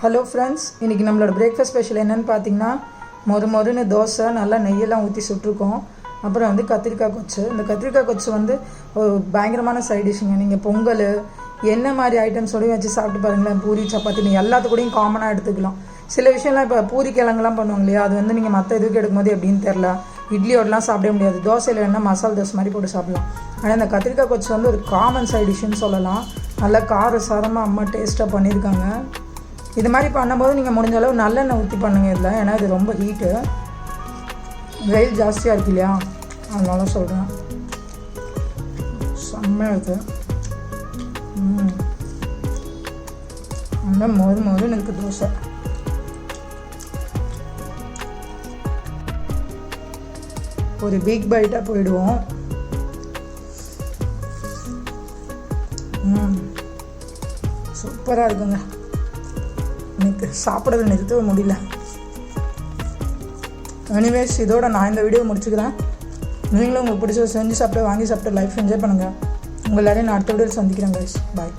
Hello friends, இன்றைக்கி நம்மளோட breakfast special என்னென்னு பார்த்தீங்கன்னா மொறுன்னு தோசை நல்லா நெய்யெல்லாம் ஊற்றி சுட்டிருக்கோம். அப்புறம் வந்து கத்திரிக்காய் கொச்சு. இந்த கத்திரிக்காய் கொச்சு வந்து ஒரு பயங்கரமான சைட் டிஷ்ஷுங்க. நீங்கள் பொங்கல் என்ன மாதிரி ஐட்டம்ஸோடையும் வச்சு சாப்பிட்டு பாருங்களேன். பூரி சப்பாத்தி நீங்கள் எல்லாத்துக்கூடையும் காமனாக எடுத்துக்கலாம். சில விஷயம்லாம் இப்போ பூரி கிழங்குலாம் பண்ணுவாங்க இல்லையா, அது வந்து நீங்கள் மற்ற இதுக்கு எடுக்கும்போது எப்படின்னு தெரில, இட்லியோடலாம் சாப்பிட முடியாது. தோசையில் வேணால் மசாலா தோசை மாதிரி போட்டு சாப்பிடலாம். ஆனால் இந்த கத்திரிக்காய் கொச்சு வந்து ஒரு காமன் சைட் டிஷ்ஷுன்னு சொல்லலாம். நல்லா கார சாரமாக அம்மா டேஸ்ட்டாக பண்ணியிருக்காங்க. இது மாதிரி பண்ணும்போது நீங்கள் முடிஞ்ச அளவு நல்லெண்ணெய் ஊற்றி பண்ணுங்கள் இதில். ஏன்னா இது ரொம்ப ஹீட்டு, வெயில் ஜாஸ்தியாக இருக்கு இல்லையா, அதனால சொல்கிறேன். செம்மையாக இருக்குது. ஆனால் மொறுன்னு இருக்குது தோசை. ஒரு பிக் பைட்டாக போயிடுவோம். சூப்பராக இருக்குங்க. எனக்கு சாப்பிட்றத நிறுத்தவே முடியல. எனிவேஸ், இதோட நான் இந்த வீடியோ முடிச்சுக்கிறேன். நீங்களும் உங்களுக்கு பிடிச்சதை செஞ்சு சாப்பிட்டு வாங்கி சாப்பிட்டு லைஃப் என்ஜாய் பண்ணுங்கள். உங்கள் எல்லாரையும் நான் அடுத்த வீடியோவில் சந்திக்கிறேன் கைஸ். பாய்.